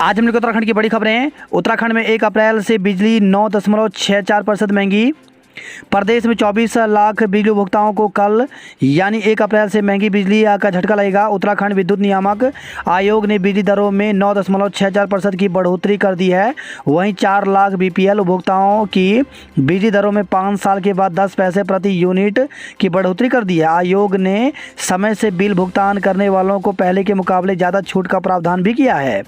आज हम लोग उत्तराखंड की बड़ी खबरें। उत्तराखंड में 1 अप्रैल से बिजली 9.64% महंगी। प्रदेश में 24 लाख बिजली उपभोक्ताओं को कल यानी 1 अप्रैल से महंगी बिजली का झटका लगेगा। उत्तराखंड विद्युत नियामक आयोग ने बिजली दरों में 9.64% की बढ़ोतरी कर दी है। वहीं 4 लाख बीपीएल उपभोक्ताओं की बिजली दरों में 5 साल के बाद 10 पैसे प्रति यूनिट की बढ़ोतरी कर दी है। आयोग ने समय से बिल भुगतान करने वालों को पहले के मुकाबले ज़्यादा छूट का प्रावधान भी किया है।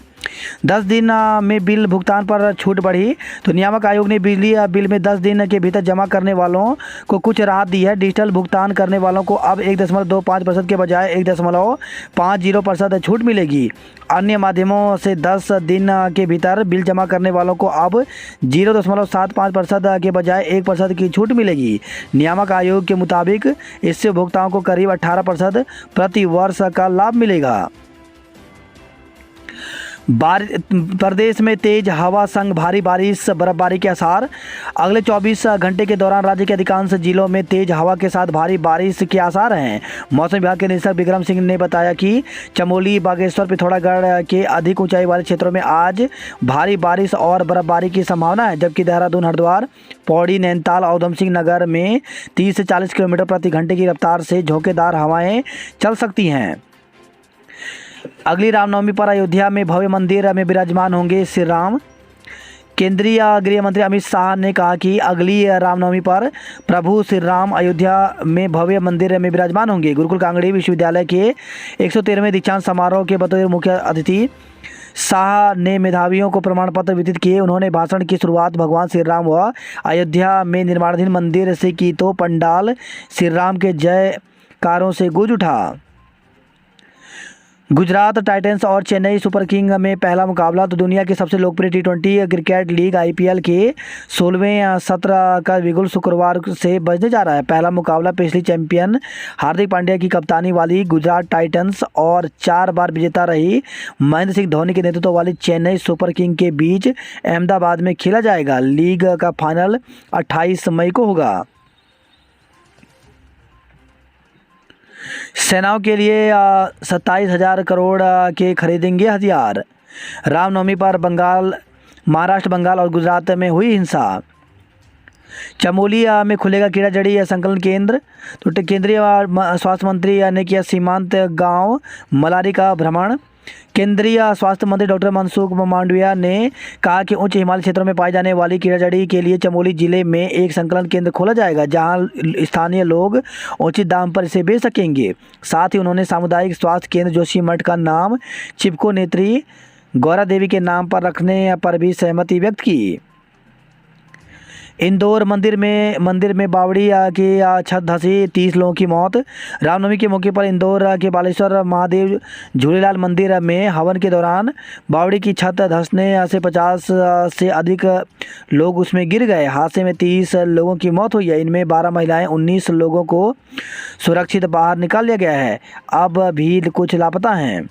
10 दिन में बिल भुगतान पर छूट बढ़ी। तो नियामक आयोग ने बिजली बिल में 10 दिन के भीतर जमा करने वालों को कुछ राहत दी है। डिजिटल भुगतान करने वालों को अब 1.25% के बजाय 1.50% छूट मिलेगी। अन्य माध्यमों से 10 दिन के भीतर बिल जमा करने वालों को अब 0.75% के बजाय 1% की छूट मिलेगी। नियामक आयोग के मुताबिक इससे उपभोक्ताओं को करीब 18% प्रति वर्ष का लाभ मिलेगा। प्रदेश में तेज हवा संग भारी बारिश बर्फबारी के आसार। अगले 24 घंटे के दौरान राज्य के अधिकांश जिलों में तेज हवा के साथ भारी बारिश के आसार हैं। मौसम विभाग के निदेशक विक्रम सिंह ने बताया कि चमोली, बागेश्वर, पिथौरागढ़ के अधिक ऊंचाई वाले क्षेत्रों में आज भारी बारिश और बर्फबारी की संभावना है, जबकि देहरादून, हरिद्वार, पौड़ी, नैनीताल और उधम सिंह नगर में 30 से 40 किलोमीटर प्रति घंटे की रफ्तार से झोंकेदार हवाएं चल सकती हैं। अगली रामनवमी पर अयोध्या में भव्य मंदिर में विराजमान होंगे श्री राम। केंद्रीय गृह मंत्री अमित शाह ने कहा कि अगली रामनवमी पर प्रभु श्री राम अयोध्या में भव्य मंदिर में विराजमान होंगे। गुरुकुल कांगड़ी विश्वविद्यालय के 113वें दीक्षांत समारोह के बतौर मुख्य अतिथि शाह ने मेधावियों को प्रमाण पत्र वितरित किए। उन्होंने भाषण की शुरुआत भगवान श्री राम व अयोध्या में निर्माणाधीन मंदिर से की तो पंडाल श्री राम के जयकारों से गूंज उठा। गुजरात टाइटंस और चेन्नई सुपर किंग में पहला मुकाबला। तो दुनिया की सबसे लोकप्रिय टी20 क्रिकेट लीग आईपीएल के 16वें सत्र का बिगुल शुक्रवार से बजने जा रहा है। पहला मुकाबला पिछली चैंपियन हार्दिक पांड्या की कप्तानी वाली गुजरात टाइटंस और 4 बार विजेता रही महेंद्र सिंह धोनी के नेतृत्व वाली चेन्नई सुपर किंग के बीच अहमदाबाद में खेला जाएगा। लीग का फाइनल 28 मई को होगा। सेनाओं के लिए 27,000 करोड़ के खरीदेंगे हथियार। रामनवमी पर महाराष्ट्र, बंगाल और गुजरात में हुई हिंसा। चमोली में खुलेगा कीड़ा जड़ी संकलन केंद्र। तो केंद्रीय स्वास्थ्य मंत्री ने किया सीमांत गांव मलारी का भ्रमण। केंद्रीय स्वास्थ्य मंत्री डॉक्टर मनसुख मांडविया ने कहा कि उच्च हिमालय क्षेत्रों में पाई जाने वाली कीड़ा जड़ी के लिए चमोली जिले में एक संकलन केंद्र खोला जाएगा, जहां स्थानीय लोग उचित दाम पर इसे बेच सकेंगे। साथ ही उन्होंने सामुदायिक स्वास्थ्य केंद्र जोशीमठ का नाम चिपको नेत्री गौरा देवी के नाम पर रखने पर भी सहमति व्यक्त की। इंदौर मंदिर में बावड़ी की छत धंसी, 30 लोगों की मौत। रामनवमी के मौके पर इंदौर के बालेश्वर महादेव झूलेलाल मंदिर में हवन के दौरान बावड़ी की छत धंसने से 50 से अधिक लोग उसमें गिर गए। हादसे में 30 लोगों की मौत हुई है। इनमें 12 महिलाएं, 19 लोगों को सुरक्षित बाहर निकाल लिया गया है। अब भी कुछ लापता हैं।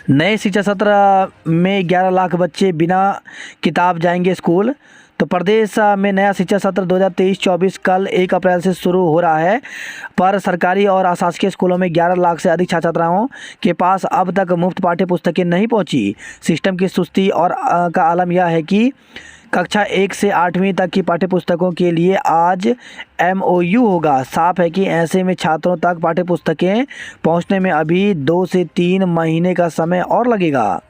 नए शिक्षा सत्र में 11 लाख बच्चे बिना किताब जाएंगे स्कूल। तो प्रदेश में नया शिक्षा सत्र 2023-24 कल 1 अप्रैल से शुरू हो रहा है, पर सरकारी और अशासकीय स्कूलों में 11 लाख से अधिक छात्र छात्राओं के पास अब तक मुफ्त पाठ्य पुस्तकें नहीं पहुंची। सिस्टम की सुस्ती और का आलम यह है कि कक्षा 1 से 8वीं तक की पाठ्यपुस्तकों के लिए आज MOU होगा। साफ है कि ऐसे में छात्रों तक पाठ्यपुस्तकें पहुंचने में अभी 2 से 3 महीने का समय और लगेगा।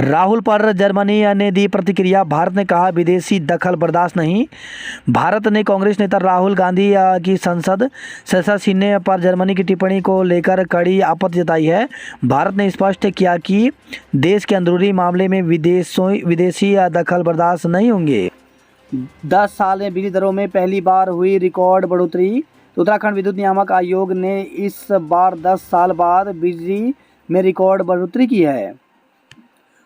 राहुल पर जर्मनी ने दी प्रतिक्रिया। भारत ने कहा विदेशी दखल बर्दाश्त नहीं। भारत ने कांग्रेस नेता राहुल गांधी की संसद सदस्य छीनने पर जर्मनी की टिप्पणी को लेकर कड़ी आपत्ति जताई है। भारत ने स्पष्ट किया कि देश के अंदरूनी मामले में विदेशी दखल बर्दाश्त नहीं होंगे। 10 साल में बिजली दरों में पहली बार हुई रिकॉर्ड बढ़ोतरी। उत्तराखंड विद्युत नियामक आयोग ने इस बार 10 साल बाद बिजली में रिकॉर्ड बढ़ोतरी की है।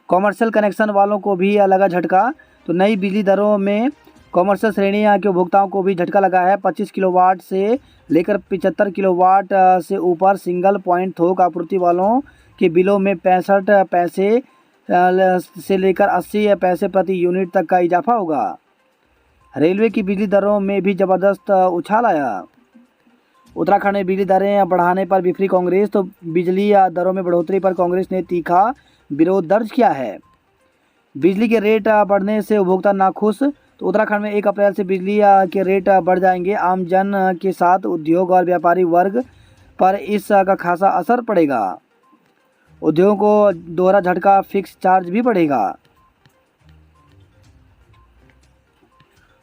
कॉमर्शियल कनेक्शन वालों को भी लगा झटका। तो नई बिजली दरों में कॉमर्शियल श्रेणी के उपभोक्ताओं को भी झटका लगा है। 25 किलोवाट से लेकर 75 किलोवाट से ऊपर सिंगल पॉइंट थोक आपूर्ति वालों के बिलों में 65 पैसे से लेकर 80 पैसे प्रति यूनिट तक का इजाफा होगा। रेलवे की बिजली दरों में भी ज़बरदस्त उछाल आया। उत्तराखंड में बिजली दरें बढ़ाने पर बिफरी कांग्रेस, तो बिजली दरों में बढ़ोतरी पर कांग्रेस ने तीखा विरोध दर्ज किया है। बिजली के रेट बढ़ने से उपभोक्ता नाखुश, तो उत्तराखंड में 1 अप्रैल से बिजली के रेट बढ़ जाएंगे। आम जन के साथ उद्योग और व्यापारी वर्ग पर इसका खासा असर पड़ेगा। उद्योगों को दोहरा झटका, फिक्स चार्ज भी बढ़ेगा।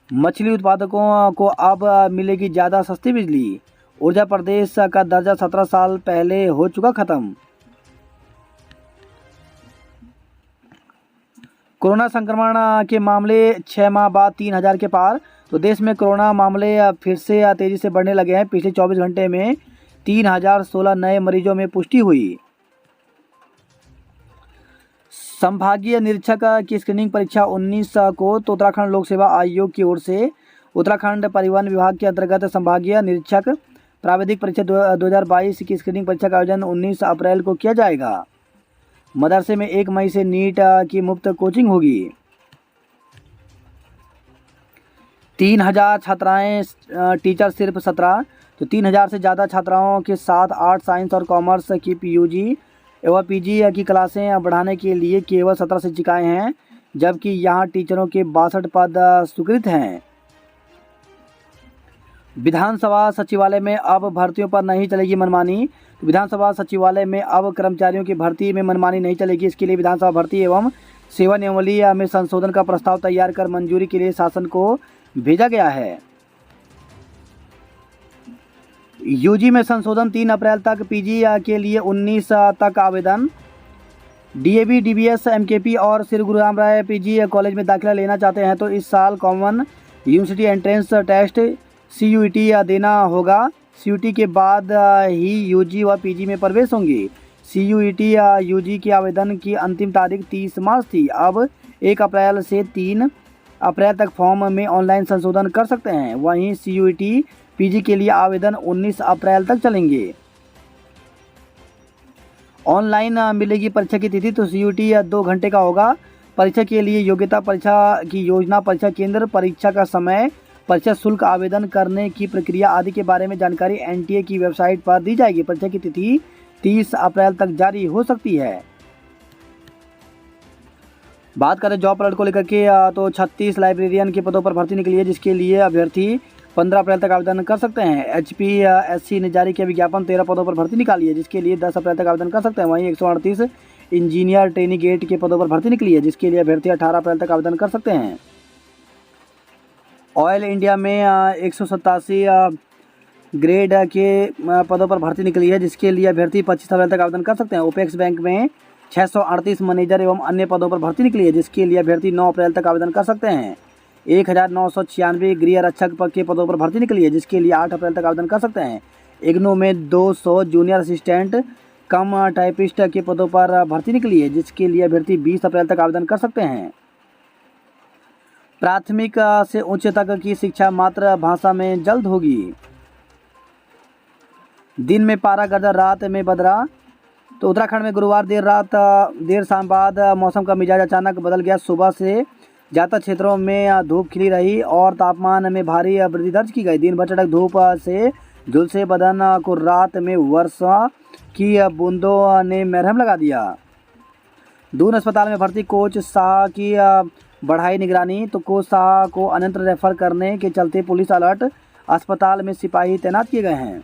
मछली उत्पादकों को अब मिलेगी ज़्यादा सस्ती बिजली। ऊर्जा प्रदेश का दर्जा 17 साल पहले हो चुका खत्म। कोरोना संक्रमण के मामले 6 माह बाद 3000 के पार, तो देश में कोरोना मामले फिर से तेज़ी से बढ़ने लगे हैं। पिछले 24 घंटे में 3016 नए मरीजों में पुष्टि हुई। संभागीय निरीक्षक की स्क्रीनिंग परीक्षा 19 को, तो उत्तराखंड लोक सेवा आयोग की ओर से उत्तराखंड परिवहन विभाग के अंतर्गत संभागीय निरीक्षक प्राविधिक परीक्षा 2022 की स्क्रीनिंग परीक्षा का आयोजन 19 अप्रैल को किया जाएगा। मदरसे में 1 मई से नीट की मुफ्त कोचिंग होगी। 3000 छात्राएं, टीचर सिर्फ 17, तो 3000 से ज़्यादा छात्राओं के साथ आर्ट्स, साइंस और कॉमर्स की पीयूजी एवं पीजी की क्लासें बढ़ाने के लिए केवल 17 शिक्षिकाएँ हैं, जबकि यहाँ टीचरों के 62 पद स्वीकृत हैं। विधानसभा सचिवालय में अब भर्तियों पर नहीं चलेगी मनमानी। विधानसभा सचिवालय में अब कर्मचारियों की भर्ती में मनमानी नहीं चलेगी। इसके लिए विधानसभा भर्ती एवं सेवा नियमावली में संशोधन का प्रस्ताव तैयार कर मंजूरी के लिए शासन को भेजा गया है। यूजी में संशोधन, 3 अप्रैल तक पीजी के लिए 19 तक आवेदन। डीएवी, डीबीएस, एमकेपी और श्री गुरु राम राय पीजी कॉलेज में दाखिला लेना चाहते हैं तो इस साल common university entrance test CUET देना होगा। सीयूईटी के बाद ही यूजी व पीजी में प्रवेश होंगे। सीयूईटी यूजी के आवेदन की अंतिम तारीख 30 मार्च थी। अब 1 अप्रैल से 3 अप्रैल तक फॉर्म में ऑनलाइन संशोधन कर सकते हैं। वहीं सीयूईटी पीजी के लिए आवेदन 19 अप्रैल तक चलेंगे। ऑनलाइन मिलेगी परीक्षा की तिथि, तो सीयूईटी 2 घंटे का होगा। परीक्षा के लिए योग्यता, परीक्षा की योजना, परीक्षा केंद्र, परीक्षा का समय, परीक्षा शुल्क, आवेदन करने की प्रक्रिया आदि के बारे में जानकारी एनटीए की वेबसाइट पर दी जाएगी। परीक्षा की तिथि 30 अप्रैल तक जारी हो सकती है। बात करें जॉब अलर्ट को लेकर के, तो 36 लाइब्रेरियन के पदों पर भर्ती निकली है, जिसके लिए अभ्यर्थी 15 अप्रैल तक आवेदन कर सकते हैं। एचपीएससी ने जारी किया विज्ञापन, 13 पदों पर भर्ती निकाली है, जिसके लिए 10 अप्रैल तक आवेदन कर सकते हैं। वहीं 138 इंजीनियर ट्रेनी गेट के पदों पर भर्ती निकली है, जिसके लिए अभ्यर्थी 18 अप्रैल तक आवेदन कर सकते हैं। ऑयल इंडिया में 187 ग्रेड के पदों पर भर्ती निकली है, जिसके लिए अभ्यर्थी 25 अप्रैल तक आवेदन कर सकते हैं। ओपेक्स बैंक में 638 मैनेजर एवं अन्य पदों पर भर्ती निकली है, जिसके लिए अभ्यर्थी 9 अप्रैल तक आवेदन कर सकते हैं। 1996 गृह रक्षक के पदों पर भर्ती निकली है, जिसके लिए 8 अप्रैल तक आवेदन कर सकते हैं। इग्नू में 200 जूनियर असिस्टेंट कम टाइपिस्ट के पदों पर भर्ती निकली है, जिसके लिए अभ्यर्थी 20 अप्रैल तक आवेदन कर सकते हैं। प्राथमिक से उच्च तक की शिक्षा मातृभाषा में जल्द होगी। दिन में पारा गर्जा, रात में बदरा, तो उत्तराखंड में गुरुवार देर शाम बाद मौसम का मिजाज अचानक बदल गया। सुबह से ज़्यादातर क्षेत्रों में धूप खिली रही और तापमान में भारी वृद्धि दर्ज की गई। दिन भर चटक धूप से झुलसे बदन को रात में वर्षा की बूंदों ने मरहम लगा दिया। दून अस्पताल में भर्ती कोच शाह की बढ़ाई निगरानी, तो कोच शाह को अन्यत्र रेफर करने के चलते पुलिस अलर्ट, अस्पताल में सिपाही तैनात किए गए हैं।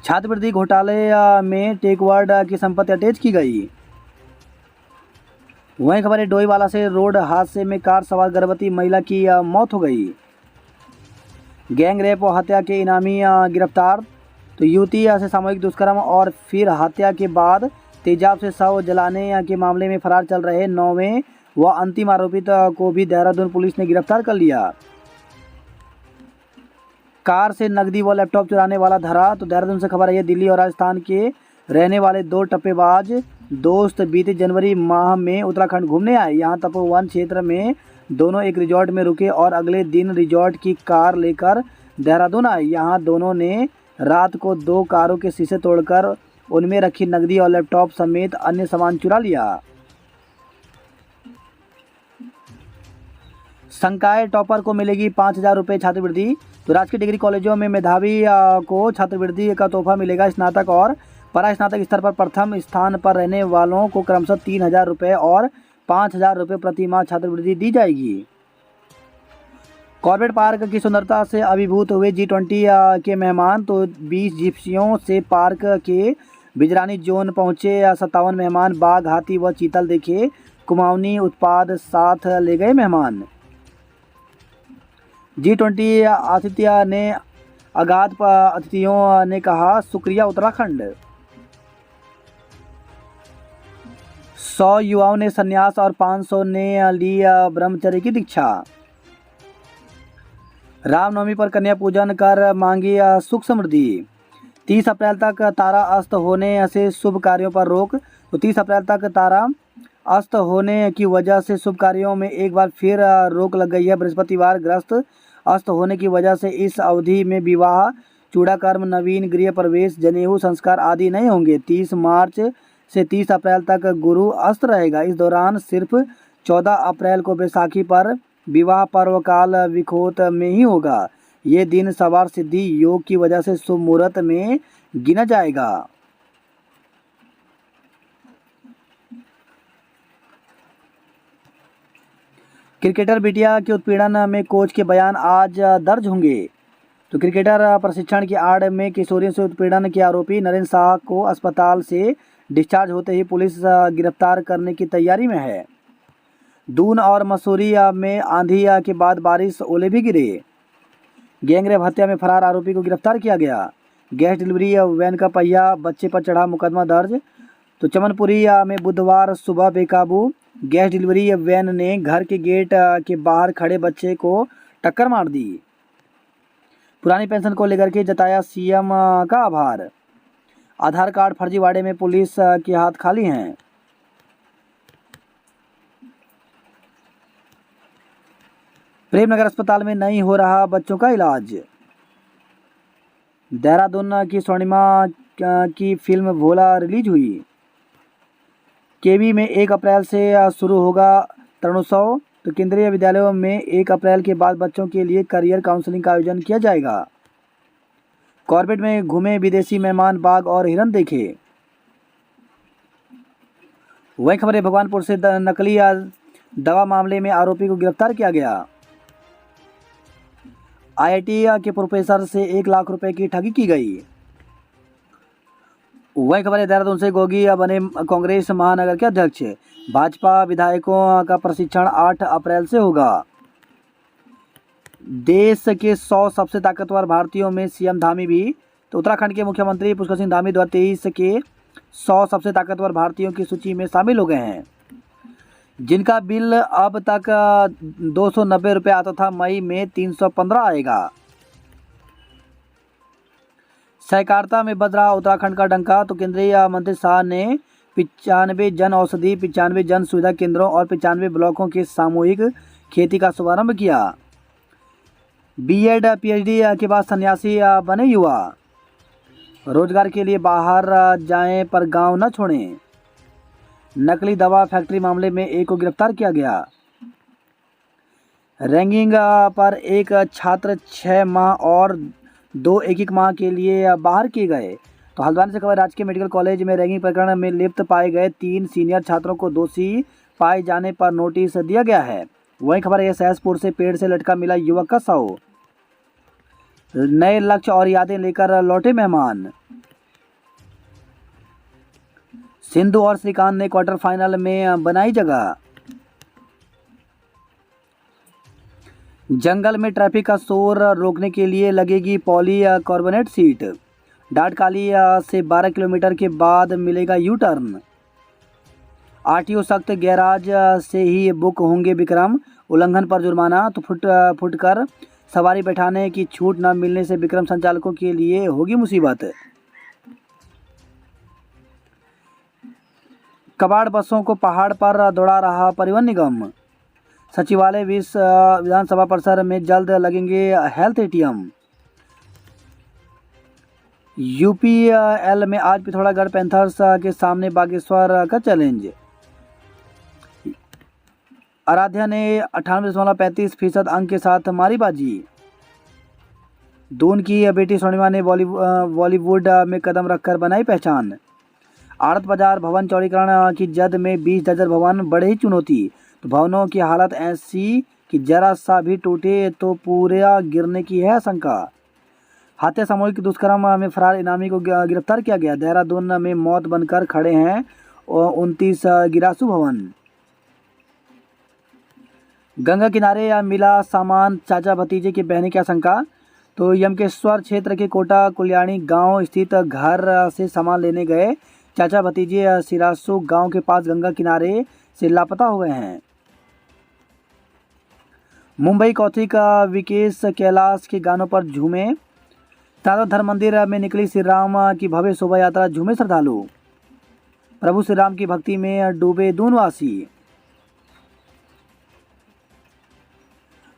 छात्रवृत्ति घोटाले में टेकवर्ड की संपत्ति अटैच की गई। वहीं खबर है डोईवाला से रोड हादसे में कार सवार गर्भवती महिला की मौत हो गई। गैंग रेप और हत्या के इनामी गिरफ्तार, तो युवती से सामूहिक दुष्कर्म और फिर हत्या के बाद तेजाब से शव जलाने के मामले में फरार चल रहे 9वें व अंतिम आरोपित को भी देहरादून पुलिस ने गिरफ्तार कर लिया। कार से नकदी व लैपटॉप चुराने वाला धरा, तो देहरादून से खबर है दिल्ली और राजस्थान के रहने वाले 2 टप्पेबाज दोस्त बीते जनवरी माह में उत्तराखंड घूमने आए। यहाँ तपोवन क्षेत्र में दोनों एक रिजॉर्ट में रुके और अगले दिन रिजॉर्ट की कार लेकर देहरादून आए। यहाँ दोनों ने रात को 2 कारों के शीशे तोड़कर उनमें रखी नकदी और लैपटॉप समेत अन्य सामान चुरा लिया। संकाय टॉपर को मिलेगी 5,000 रुपये छात्रवृत्ति। तो राजकीय डिग्री कॉलेजों में मेधावी को छात्रवृत्ति का तोहफा मिलेगा। स्नातक और परा स्नातक स्तर पर प्रथम स्थान पर रहने वालों को क्रमशः 3,000 रुपये और 5,000 रुपये प्रति माह छात्रवृत्ति दी जाएगी। कॉर्बेट पार्क की सुंदरता से अभिभूत हुए G20 के मेहमान। तो 20 जिप्सियों से पार्क के बिजरानी जोन पहुंचे 57 मेहमान। बाघ, हाथी व चीतल देखे। कुमाऊनी उत्पाद साथ ले गए मेहमान। G20 आतिथ्य ने अगाध अतिथियों ने कहा शुक्रिया उत्तराखंड। 100 युवाओं ने संन्यास और 500 ने ली ब्रह्मचर्य की दीक्षा। रामनवमी पर कन्या पूजन कर मांगी सुख समृद्धि। 30 अप्रैल तक तारा अस्त होने से शुभ कार्यों पर रोक। तो 30 अप्रैल तक तारा अस्त होने की वजह से शुभ कार्यों में एक बार फिर रोक लग गई है। बृहस्पतिवार ग्रस्त अस्त होने की वजह से इस अवधि में विवाह, चूड़ाकर्म, नवीन गृह प्रवेश, जनेऊ संस्कार आदि नहीं होंगे। 30 मार्च से 30 अप्रैल तक गुरु अस्त रहेगा। इस दौरान सिर्फ 14 अप्रैल को बैसाखी पर विवाह पर्व काल विखोत में ही होगा। ये दिन सवार सिद्धि योग की वजह से शुभ मुहूर्त में गिना जाएगा। क्रिकेटर बिटिया के उत्पीड़न में कोच के बयान आज दर्ज होंगे। तो क्रिकेटर प्रशिक्षण की आड़ में किशोरियों से उत्पीड़न के आरोपी नरेंद्र शाह को अस्पताल से डिस्चार्ज होते ही पुलिस गिरफ्तार करने की तैयारी में है। दून और मसूरी में आंधी के बाद बारिश, ओले भी गिरे। गैंगरेप हत्या में फरार आरोपी को गिरफ्तार किया गया। गैस डिलीवरी वैन का पहिया बच्चे पर चढ़ा, मुकदमा दर्ज। तो चमनपुरी में बुधवार सुबह बेकाबू गैस डिलीवरी वैन ने घर के गेट के बाहर खड़े बच्चे को टक्कर मार दी। पुरानी पेंशन को लेकर के जताया सीएम का आभार। आधार कार्ड फर्जीवाड़े में पुलिस के हाथ खाली हैं। प्रेमनगर अस्पताल में नहीं हो रहा बच्चों का इलाज। देहरादून की स्वर्णिमा की फिल्म भोला रिलीज हुई। केवी में 1 अप्रैल से शुरू होगा तरुणोत्सव। तो केंद्रीय विद्यालयों में 1 अप्रैल के बाद बच्चों के लिए करियर काउंसलिंग का आयोजन किया जाएगा। कॉर्बेट में घूमे विदेशी मेहमान, बाघ और हिरन देखे। वही खबर है भगवानपुर से नकली दवा मामले में आरोपी को गिरफ्तार किया गया। आईआईटी के प्रोफेसर से 1 लाख रुपए की ठगी की गई। वही खबर है देहरादून से गोगी बने कांग्रेस महानगर के अध्यक्ष। भाजपा विधायकों का प्रशिक्षण 8 अप्रैल से होगा। देश के 100 सबसे ताकतवर भारतीयों में सीएम धामी भी। तो उत्तराखंड के मुख्यमंत्री पुष्कर सिंह धामी 2023 के 100 सबसे ताकतवर भारतीयों की सूची में शामिल हो गए हैं, जिनका बिल अब तक 290 रुपये आता था। मई में 315 आएगा। सहकारिता में बज रहा उत्तराखंड का डंका। तो केंद्रीय मंत्री शाह ने 95 जन औषधि, 95 जन सुविधा केंद्रों और 95 ब्लॉकों के सामूहिक खेती का शुभारंभ किया। बीएड पीएचडी के बाद सन्यासी बने युवा। रोजगार के लिए बाहर जाएं पर गांव न छोड़ें। नकली दवा फैक्ट्री मामले में एक को गिरफ्तार किया गया। रैंकिंग पर एक छात्र 6 माह और 2 एक माह के लिए बाहर किए गए। तो हल्द्वानी से खबर, राजकीय मेडिकल कॉलेज में रैंकिंग प्रकरण में लिप्त पाए गए 3 सीनियर छात्रों को दोषी पाए जाने पर नोटिस दिया गया है। वही खबर है सहसपुर से पेड़ से लटका मिला युवक का शव। नए लक्ष्य और यादें लेकर लौटे मेहमान। सिंधु और श्रीकांत ने क्वार्टर फाइनल में बनाई जगह। जंगल में ट्रैफिक का शोर रोकने के लिए लगेगी पॉली कार्बोनेट सीट। डाटकाली से 12 किलोमीटर के बाद मिलेगा यू टर्न। आरटीओ सख्त, गैराज से ही बुक होंगे विक्रम। उल्लंघन पर जुर्माना। तो फुटकर सवारी बैठाने की छूट न मिलने से विक्रम संचालकों के लिए होगी मुसीबत। कबाड़ बसों को पहाड़ पर दौड़ा रहा परिवहन निगम। सचिवालय विधानसभा परिसर में जल्द लगेंगे हेल्थ एटीएम। यूपीएल में आज पिथौरागढ़ पैंथर्स के सामने बागेश्वर का चैलेंज। आराध्या ने 98.35% अंक के साथ मारी बाजी। दून की बेटी स्वर्णिमा ने बॉलीवुड में कदम रखकर बनाई पहचान। आड़त बाजार भवन चौड़ीकरण की जद में 20 दर्जन भवन बढ़े ही चुनौती। तो भवनों की हालत ऐसी कि जरा सा भी टूटे तो पूरा गिरने की है आशंका। हत्या सामूहिक दुष्कर्म में फरार इनामी को गिरफ्तार किया गया। देहरादून में मौत बनकर खड़े हैं 29 गिरासू भवन। गंगा किनारे मिला सामान, चाचा भतीजे की बहने की आशंका। तो यमकेश्वर क्षेत्र के कोटा कुल्याणी गांव स्थित घर से सामान लेने गए चाचा भतीजे सिरासू गांव के पास गंगा किनारे से लापता हो गए हैं। मुंबई कौथिक विकेश कैलाश के गानों पर झूमे। तारा धर्म मंदिर में निकली श्री राम की भव्य शोभा यात्रा, झूमे श्रद्धालु। प्रभु श्री राम की भक्ति में डूबे दूनवासी।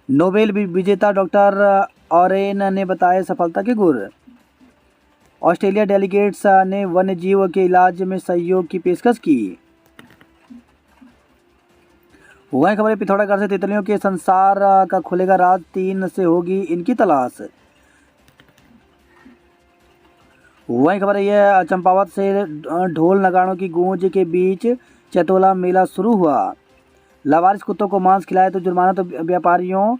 नोबेल विजेता डॉक्टर ऑरेन ने बताए सफलता के गुर। ऑस्ट्रेलिया डेलीगेट्स ने वन्य जीव के इलाज में सहयोग की पेशकश की। वहीं खबर पिथौरागढ़ से तितलियों के संसार का खुलेगा राज, 3 से होगी इनकी तलाश। वहीं खबर यह चंपावत से ढोल नगाड़ों की गूंज के बीच चैतोला मेला शुरू हुआ। लावारिस कुत्तों को मांस खिलाए तो जुर्माना, तो व्यापारियों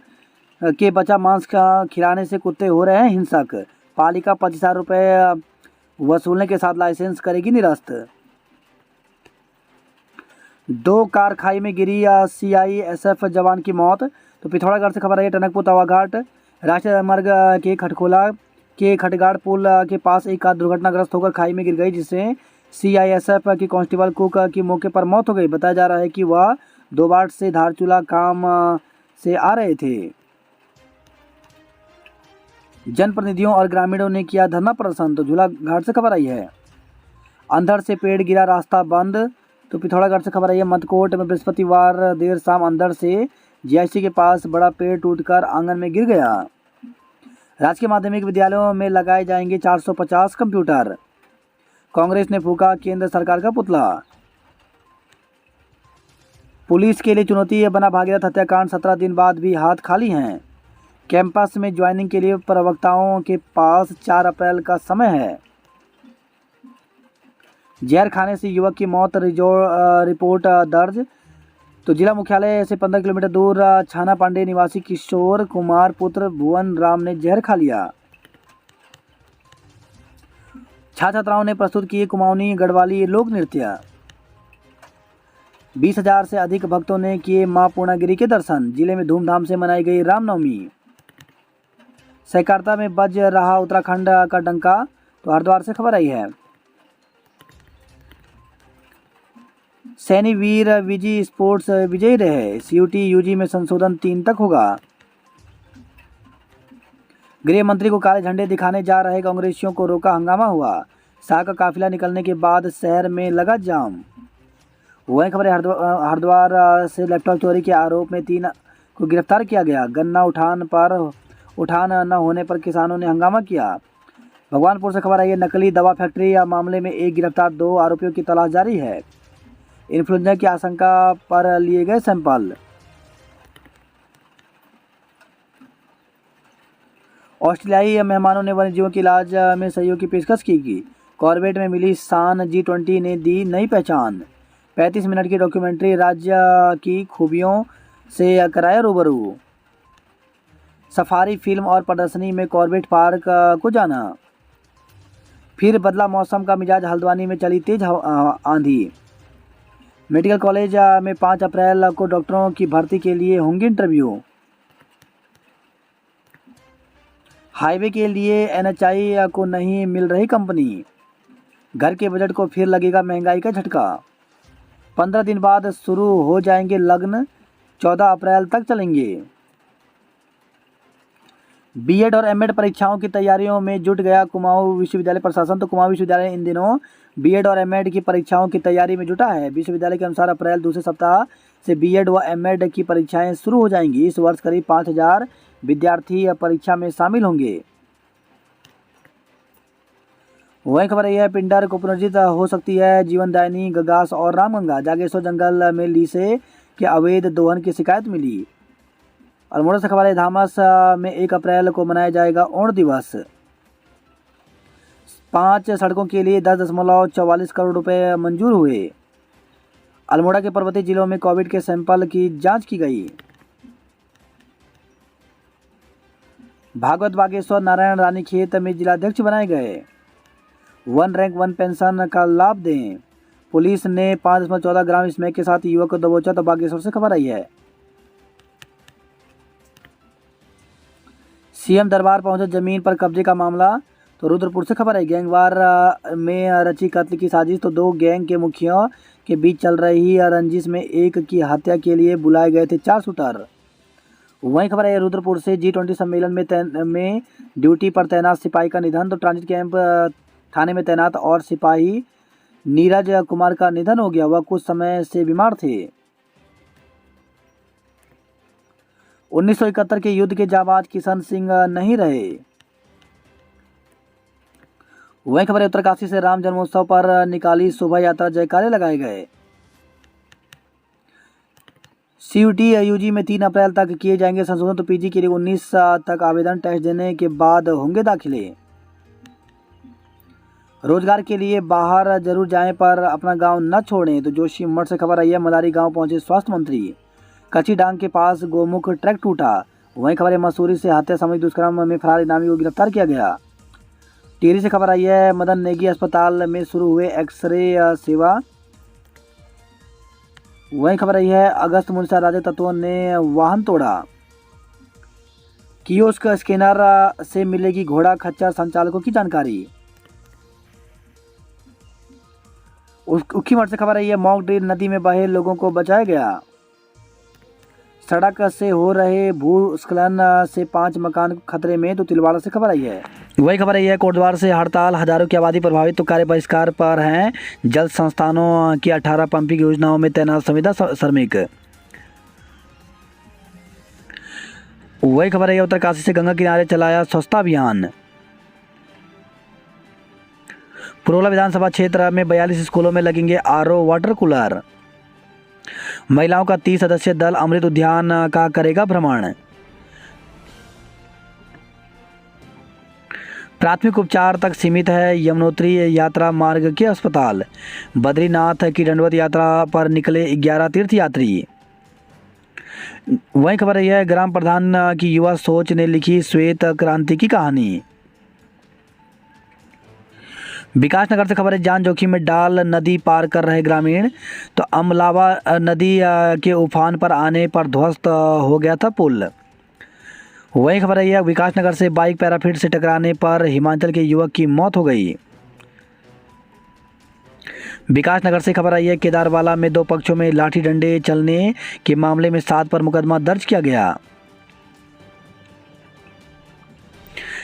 के बचा मांस का खिलाने से कुत्ते हो रहे हैं हिंसक। पालिका 25,000 रुपये वसूलने के साथ लाइसेंस करेगी निरस्त। 2 कार खाई में गिरी, CISF जवान की मौत। तो पिथौरागढ़ से खबर है टनकपुर तवाघाट राष्ट्रीय मार्ग के खटखोला के खटगाड़ पुल के पास एक कार दुर्घटनाग्रस्त होकर खाई में गिर गई, जिससे CISF की कांस्टेबल कुक की मौके पर मौत हो गई। बताया जा रहा है कि वह दोबाट से धारचूला काम से आ रहे थे। जनप्रतिनिधियों और ग्रामीणों ने किया धरना प्रदर्शन। तो झूला घाट से खबर आई है अंधड़ से पेड़ गिरा, रास्ता बंद। तो पिथौरागढ़ से खबर आई है मतकोट में बृहस्पतिवार देर शाम अंधड़ से GIC के पास बड़ा पेड़ टूटकर आंगन में गिर गया। राजकीय माध्यमिक विद्यालयों में लगाए जाएंगे 450 कंप्यूटर। कांग्रेस ने फूका केंद्र सरकार का पुतला। पुलिस के लिए चुनौती बना भागीरथ हत्याकांड, 17 दिन बाद भी हाथ खाली हैं। कैंपस में ज्वाइनिंग के लिए प्रवक्ताओं के पास 4 अप्रैल का समय है। जहर खाने से युवक की मौत, रिपोर्ट दर्ज। तो जिला मुख्यालय से 15 किलोमीटर दूर छाना पांडे निवासी किशोर कुमार पुत्र भुवन राम ने जहर खा लिया। छात्र छात्राओं ने प्रस्तुत किए कुमाऊनी गढ़वाली लोक नृत्य। 20,000 से अधिक भक्तों ने किए मां पूर्णागिरी के दर्शन। जिले में धूमधाम से मनाई गई रामनवमी। सहकारिता में बज रहा उत्तराखंड का डंका। तो हरिद्वार से खबर आई है सैनी वीर विजी स्पोर्ट्स विजयी रहे। CUT UG में संशोधन 3 तक होगा। गृह मंत्री को काले झंडे दिखाने जा रहे कांग्रेसियों को रोका, हंगामा हुआ। शाह का काफिला निकलने के बाद शहर में लगा जाम। वहीं खबर हरिद्वार से लैपटॉप चोरी के आरोप में 3 को गिरफ्तार किया गया। गन्ना उठान न होने पर किसानों ने हंगामा किया। भगवानपुर से खबर आई है नकली दवा फैक्ट्री मामले में 1 गिरफ्तार, 2 आरोपियों की तलाश जारी है। इन्फ्लुएंजा की आशंका पर लिए गए सैंपल। ऑस्ट्रेलियाई मेहमानों ने वन्यजीवों के इलाज में सहयोग की पेशकश की। कॉर्बेट में मिली शान, G20 ने दी नई पहचान। 35 मिनट की डॉक्यूमेंट्री राज्य की खूबियों से कराया रूबरू। सफारी फिल्म और प्रदर्शनी में कॉर्बेट पार्क को जाना। फिर बदला मौसम का मिजाज, हल्द्वानी में चली तेज आंधी। मेडिकल कॉलेज में 5 अप्रैल को डॉक्टरों की भर्ती के लिए होंगे इंटरव्यू। हाईवे के लिए NHAI को नहीं मिल रही कंपनी। घर के बजट को फिर लगेगा महंगाई का झटका। 15 दिन बाद शुरू हो जाएंगे लग्न, 14 अप्रैल तक चलेंगे। B.Ed और M.Ed परीक्षाओं की तैयारियों में जुट गया कुमाऊं विश्वविद्यालय प्रशासन। तो कुमाऊं विश्वविद्यालय इन दिनों B.Ed और M.Ed की परीक्षाओं की तैयारी में जुटा है। विश्वविद्यालय के अनुसार अप्रैल दूसरे सप्ताह से B.Ed व M.Ed की परीक्षाएं शुरू हो जाएंगी। इस वर्ष करीब 5,000 विद्यार्थी परीक्षा में शामिल होंगे। वही खबर यह है पिंडर को पुनर्जीत हो सकती है जीवनदायिनी गगास और रामगंगा। जागेश्वर जंगल में ली से के अवैध दोहन की शिकायत मिली। अल्मोड़ा से खबर है, धामस में 1 अप्रैल को मनाया जाएगा ओण दिवस। 5 सड़कों के लिए 10.44 करोड़ रुपए मंजूर हुए। अल्मोड़ा के पर्वतीय जिलों में कोविड के सैंपल की जांच की गई। भागवत बागेश्वर नारायण रानीखेत में जिलाध्यक्ष बनाए गए। 1 रैंक 1 पेंशन का लाभ दें। पुलिस ने 5.14 ग्राम स्मैक के साथ युवक को दबोचा। तो बागेश्वर से खबर आई है। सीएम दरबार पहुंचे जमीन पर कब्जे का मामला। तो रुद्रपुर से खबर है, गैंगवार में रची कत्ल की साजिश। तो 2 गैंग के मुखियों के बीच चल रही रंजिश में एक की हत्या के लिए बुलाए गए थे 4 शूटर। वहीं खबर है रुद्रपुर से, G20 सम्मेलन में ड्यूटी पर तैनात सिपाही का निधन। तो ट्रांजिट कैंप थाने में तैनात और सिपाही नीरज कुमार का निधन हो गया। वह कुछ समय से बीमार थे। 1971 के युद्ध के जाबाज किशन सिंह नहीं रहे। वहीं खबर है उत्तरकाशी से, राम जन्मोत्सव पर निकाली शोभा यात्रा, जयकारे लगाए गए। CUT UG में 3 अप्रैल तक किए जाएंगे संशोधन। तो PG के लिए 19 तक आवेदन, टेस्ट देने के बाद होंगे दाखिले। रोजगार के लिए बाहर जरूर जाएं पर अपना गांव न छोड़ें। तो जोशी मठ से खबर आई है, मलारी गांव पहुंचे स्वास्थ्य मंत्री। कच्ची डांग के पास गोमुख ट्रैक टूटा। वहीं खबर है मसूरी से, हत्या सामूहिक दुष्कर्म में फरार इनामी को गिरफ्तार किया गया। टिहरी से खबर आई है, मदन नेगी अस्पताल में शुरू हुए एक्सरे सेवा। वहीं खबर आई है, अगस्त मुंशा राजक तत्वों ने वाहन तोड़ा। कियोस्क स्कैनर से मिलेगी घोड़ा खच्चर संचालकों की जानकारी। उखीमठ से खबर आई है, मॉक ड्रिल, नदी में बहे लोगों को बचाया गया। सड़क से हो रहे भूस्खलन से 5 मकान खतरे में। तो तिलवाड़ा से खबर आई है। वही खबर आई है, कोटद्वार से हड़ताल, हजारों की आबादी प्रभावित। तो कार्य बहिष्कार पर हैं जल संस्थानों की 18 पंपिंग योजनाओं में तैनात संविदा श्रमिक। वही खबर है, उत्तरकाशी से गंगा किनारे चलाया स्वच्छता अभियान। पुरोला विधानसभा क्षेत्र में 42 स्कूलों में लगेंगे RO वाटर कूलर। महिलाओं का 30 सदस्यीय दल अमृत उद्यान का करेगा भ्रमण। प्राथमिक उपचार तक सीमित है यमुनोत्री यात्रा मार्ग के अस्पताल। बद्रीनाथ की दंडवत यात्रा पर निकले 11 तीर्थयात्री। वहीं खबर यह है, ग्राम प्रधान की युवा सोच ने लिखी श्वेत क्रांति की कहानी। विकासनगर से खबर है, जान जोखिम में डाल नदी पार कर रहे ग्रामीण। तो अमलावा नदी के उफान पर आने पर ध्वस्त हो गया था पुल। वही खबर है, विकासनगर से बाइक पैराफिट से टकराने पर हिमाचल के युवक की मौत हो गई। विकासनगर से खबर आई है, केदारवाला में 2 पक्षों में लाठी डंडे चलने के मामले में 7 पर मुकदमा दर्ज किया गया।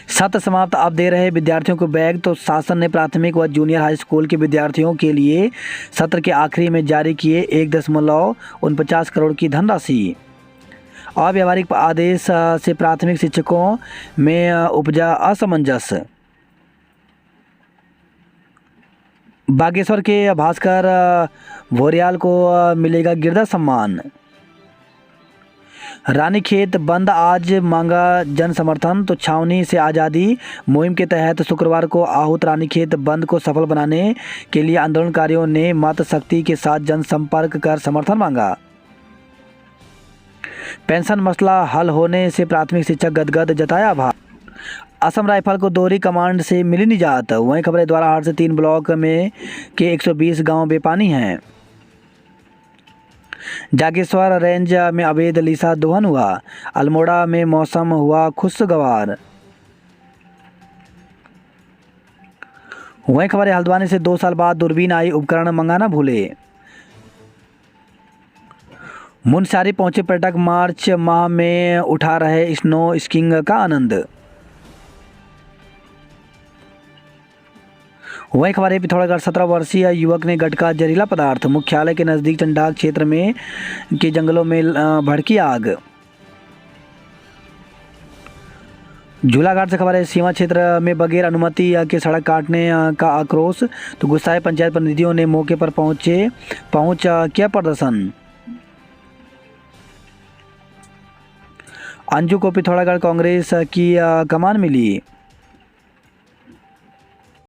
सत्र समाप्त, अब दे रहे विद्यार्थियों को बैग। तो शासन ने प्राथमिक व जूनियर हाई स्कूल के विद्यार्थियों के लिए सत्र के आखिरी में जारी किए 1.49 करोड़ की धनराशि। अव्यावहारिक आदेश से प्राथमिक शिक्षकों में उपजा असमंजस। बागेश्वर के भास्कर भोरियाल को मिलेगा गिरदा सम्मान। रानीखेत बंद आज मांगा जन समर्थन। तो छावनी से आज़ादी मुहिम के तहत शुक्रवार को आहूत रानीखेत बंद को सफल बनाने के लिए आंदोलनकारियों ने मातृ शक्ति के साथ जनसंपर्क कर समर्थन मांगा। पेंशन मसला हल होने से प्राथमिक शिक्षक गदगद, जताया आभार। असम राइफल को दोहरी कमांड से मिली निजात। वहीं खबरें, द्वारा हाट से 3 ब्लॉक में के 120 गांव बेपानी हैं। जागेश्वर रेंज में अवैध लीसा दोहन हुआ। अल्मोड़ा में मौसम हुआ खुशगवार। वहीं खबर है, हल्द्वानी से 2 साल बाद दूरबीन आई, उपकरण मंगाना भूले। मुनस्यारी पहुंचे पर्यटक, मार्च माह में उठा रहे स्नो स्कीइंग का आनंद। वहीं खबर है, पिथौरागढ़ 17 वर्षीय युवक ने गटका जहरीला पदार्थ। मुख्यालय के नज़दीक चंडाक क्षेत्र में के जंगलों में भड़की आग। झूलाघाट से खबर है, सीमा क्षेत्र में बगैर अनुमति के सड़क काटने का आक्रोश। तो गुस्साए पंचायत प्रतिनिधियों ने मौके पर पहुंच किया प्रदर्शन। अंजू को पिथौरागढ़ कांग्रेस की कमान मिली।